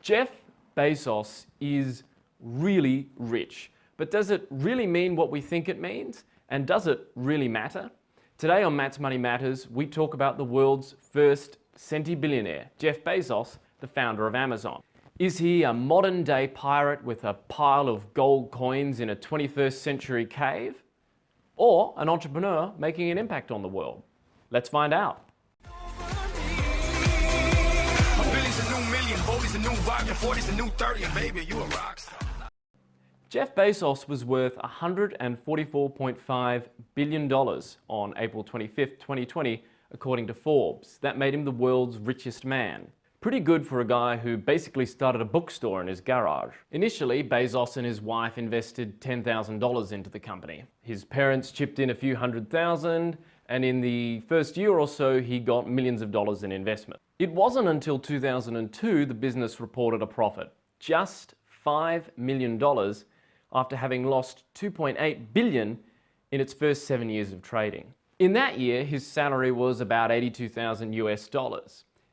Jeff Bezos is really rich, but does it really mean what we think it means? And does it really matter? Today on Matt's Money Matters, we talk about the world's first centibillionaire, Jeff Bezos, the founder of Amazon. Is he a modern-day pirate with a pile of gold coins in a 21st century cave? Or an entrepreneur making an impact on the world? Let's find out. Jeff Bezos was worth $144.5 billion on April 25th, 2020, according to Forbes. That made him the world's richest man. Pretty good for a guy who basically started a bookstore in his garage. Initially, Bezos and his wife invested $10,000 into the company. His parents chipped in a few $100,000, and in the first year or so, he got millions of dollars in investment. It wasn't until 2002 the business reported a profit, just $5 million after having lost $2.8 billion in its first 7 years of trading. In that year, his salary was about $82,000 US.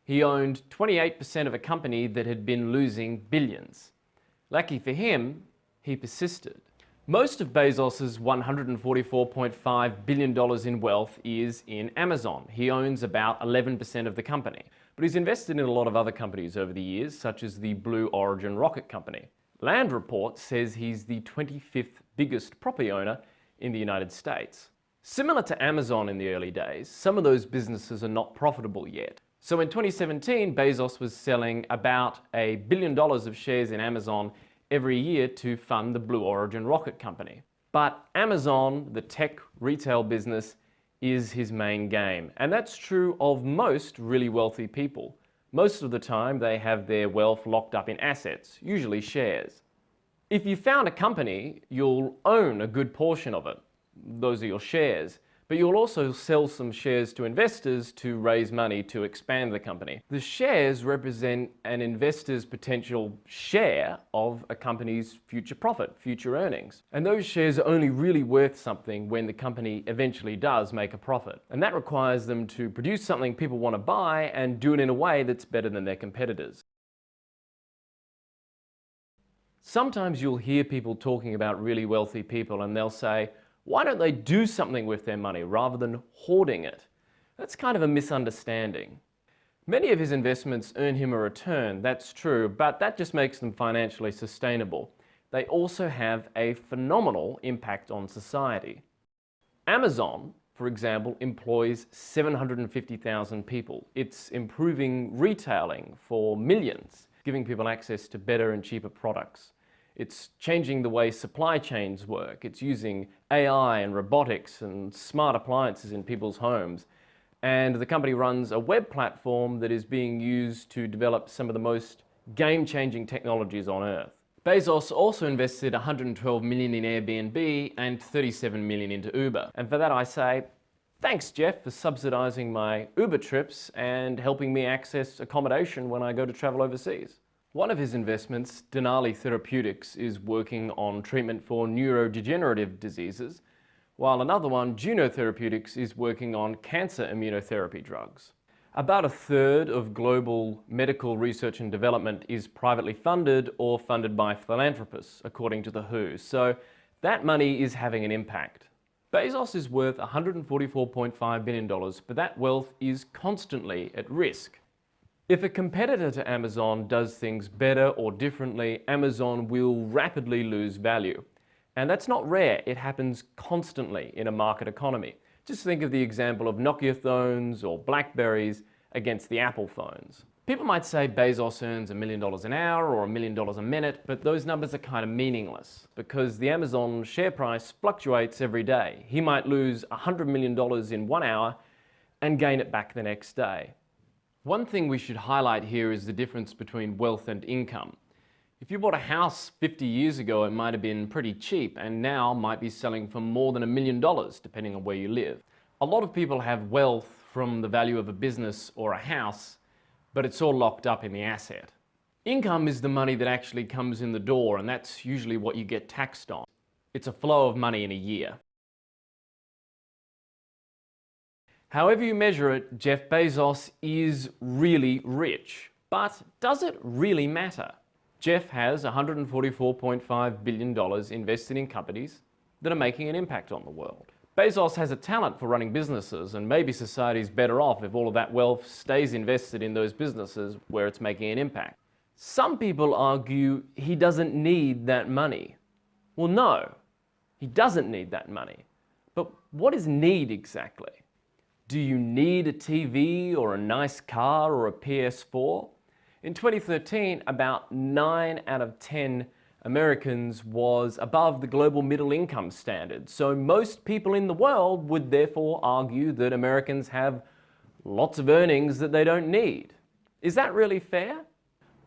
He owned 28% of a company that had been losing billions. Lucky for him, he persisted. Most of Bezos's $144.5 billion in wealth is in Amazon. He owns about 11% of the company. But he's invested in a lot of other companies over the years, such as the Blue Origin rocket company. Land Report says he's the 25th biggest property owner in the United States. Similar to Amazon in the early days, some of those businesses are not profitable yet. So in 2017, Bezos was selling about $1 billion of shares in Amazon every year to fund the Blue Origin rocket company. But Amazon, the tech retail business, is his main game. And that's true of most really wealthy people. Most of the time, they have their wealth locked up in assets, usually shares. If you found a company, you'll own a good portion of it. Those are your shares. But you'll also sell some shares to investors to raise money to expand the company. The shares represent an investor's potential share of a company's future profit, future earnings. And those shares are only really worth something when the company eventually does make a profit. And that requires them to produce something people want to buy and do it in a way that's better than their competitors. Sometimes you'll hear people talking about really wealthy people and they'll say, why don't they do something with their money rather than hoarding it? That's kind of a misunderstanding. Many of his investments earn him a return, that's true, but that just makes them financially sustainable. They also have a phenomenal impact on society. Amazon, for example, employs 750,000 people. It's improving retailing for millions, giving people access to better and cheaper products. It's changing the way supply chains work. It's using AI and robotics and smart appliances in people's homes. And the company runs a web platform that is being used to develop some of the most game-changing technologies on Earth. Bezos also invested $112 million in Airbnb and $37 million into Uber. And for that I say, thanks Jeff for subsidizing my Uber trips and helping me access accommodation when I go to travel overseas. One of his investments, Denali Therapeutics, is working on treatment for neurodegenerative diseases, while another one, Juno Therapeutics, is working on cancer immunotherapy drugs. About a third of global medical research and development is privately funded or funded by philanthropists, according to the WHO, so that money is having an impact. Bezos is worth $144.5 billion, but that wealth is constantly at risk. If a competitor to Amazon does things better or differently, Amazon will rapidly lose value. And that's not rare, it happens constantly in a market economy. Just think of the example of Nokia phones or Blackberries against the Apple phones. People might say Bezos earns $1 million an hour or $1 million a minute, but those numbers are kind of meaningless because the Amazon share price fluctuates every day. He might lose $100 million in 1 hour and gain it back the next day. One thing we should highlight here is the difference between wealth and income. If you bought a house 50 years ago, it might have been pretty cheap and now might be selling for more than $1 million, depending on where you live. A lot of people have wealth from the value of a business or a house, but it's all locked up in the asset. Income is the money that actually comes in the door, and that's usually what you get taxed on. It's a flow of money in a year. However you measure it, Jeff Bezos is really rich. But does it really matter? Jeff has $144.5 billion invested in companies that are making an impact on the world. Bezos has a talent for running businesses, and maybe society's better off if all of that wealth stays invested in those businesses where it's making an impact. Some people argue he doesn't need that money. Well, no, he doesn't need that money. But what is need exactly? Do you need a TV or a nice car or a PS4? In 2013, about 9 out of 10 Americans was above the global middle income standard. So most people in the world would therefore argue that Americans have lots of earnings that they don't need. Is that really fair?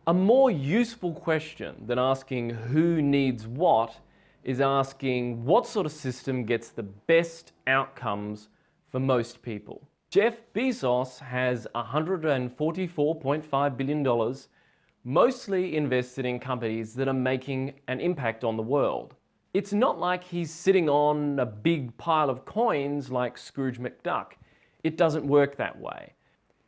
A more useful question than asking who needs what is asking what sort of system gets the best outcomes for most people. Jeff Bezos has $144.5 billion, mostly invested in companies that are making an impact on the world. It's not like he's sitting on a big pile of coins like Scrooge McDuck. It doesn't work that way.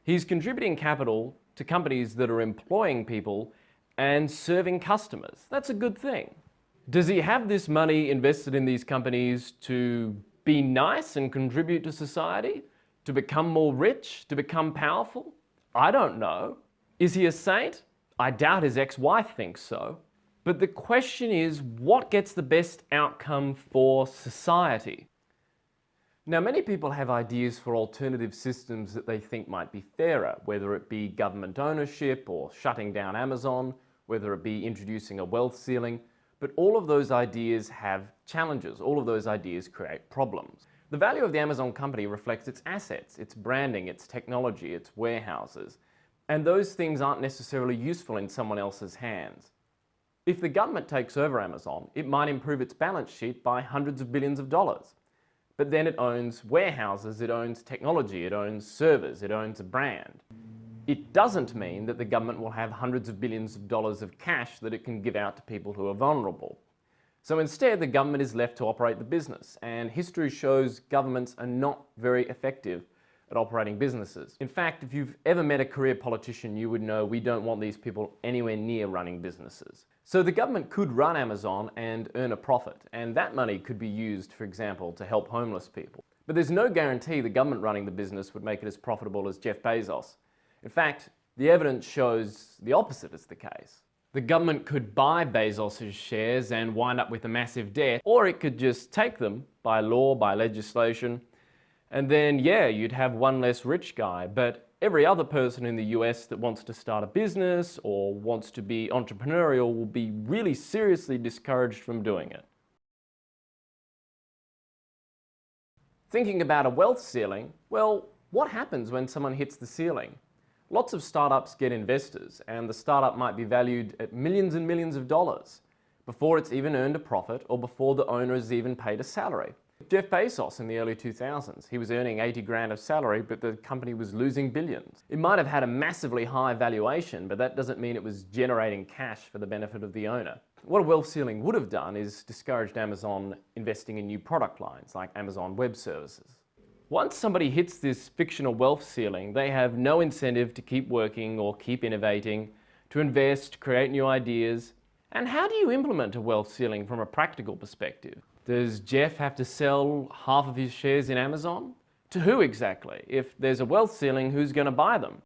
He's contributing capital to companies that are employing people and serving customers. That's a good thing. Does he have this money invested in these companies to be nice and contribute to society? To become more rich? To become powerful? I don't know. Is he a saint? I doubt his ex-wife thinks so. But the question is, what gets the best outcome for society? Now, many people have ideas for alternative systems that they think might be fairer, whether it be government ownership or shutting down Amazon, whether it be introducing a wealth ceiling. But all of those ideas have challenges. All of those ideas create problems. The value of the Amazon company reflects its assets, its branding, its technology, its warehouses. And those things aren't necessarily useful in someone else's hands. If the government takes over Amazon, it might improve its balance sheet by hundreds of billions of dollars. But then it owns warehouses, it owns technology, it owns servers, it owns a brand. It doesn't mean that the government will have hundreds of billions of dollars of cash that it can give out to people who are vulnerable. So instead, the government is left to operate the business, and history shows governments are not very effective at operating businesses. In fact, if you've ever met a career politician, you would know we don't want these people anywhere near running businesses. So the government could run Amazon and earn a profit, and that money could be used, for example, to help homeless people. But there's no guarantee the government running the business would make it as profitable as Jeff Bezos. In fact, the evidence shows the opposite is the case. The government could buy Bezos' shares and wind up with a massive debt, or it could just take them by law, by legislation, and then, yeah, you'd have one less rich guy, but every other person in the US that wants to start a business or wants to be entrepreneurial will be really seriously discouraged from doing it. Thinking about a wealth ceiling, well, what happens when someone hits the ceiling? Lots of startups get investors, and the startup might be valued at millions and millions of dollars before it's even earned a profit or before the owner is even paid a salary. Jeff Bezos in the early 2000s, he was earning 80 grand of salary, but the company was losing billions. It might have had a massively high valuation, but that doesn't mean it was generating cash for the benefit of the owner. What a wealth ceiling would have done is discouraged Amazon investing in new product lines like Amazon Web Services. Once somebody hits this fictional wealth ceiling, they have no incentive to keep working or keep innovating, to invest, to create new ideas. And how do you implement a wealth ceiling from a practical perspective? Does Jeff have to sell half of his shares in Amazon? To who exactly? If there's a wealth ceiling, who's going to buy them?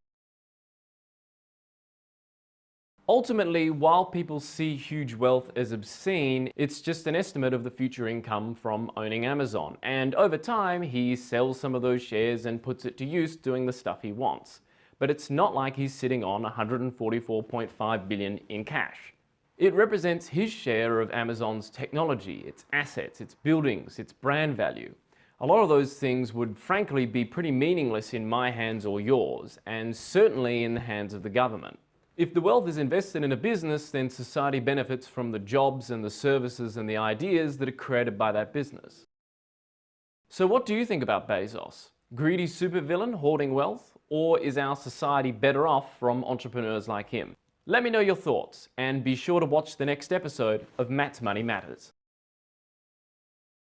Ultimately, while people see huge wealth as obscene, it's just an estimate of the future income from owning Amazon. And over time, he sells some of those shares and puts it to use doing the stuff he wants. But it's not like he's sitting on $144.5 billion in cash. It represents his share of Amazon's technology, its assets, its buildings, its brand value. A lot of those things would frankly be pretty meaningless in my hands or yours, and certainly in the hands of the government. If the wealth is invested in a business, then society benefits from the jobs and the services and the ideas that are created by that business. So what do you think about Bezos? Greedy supervillain hoarding wealth? Or is our society better off from entrepreneurs like him? Let me know your thoughts, and be sure to watch the next episode of Matt's Money Matters.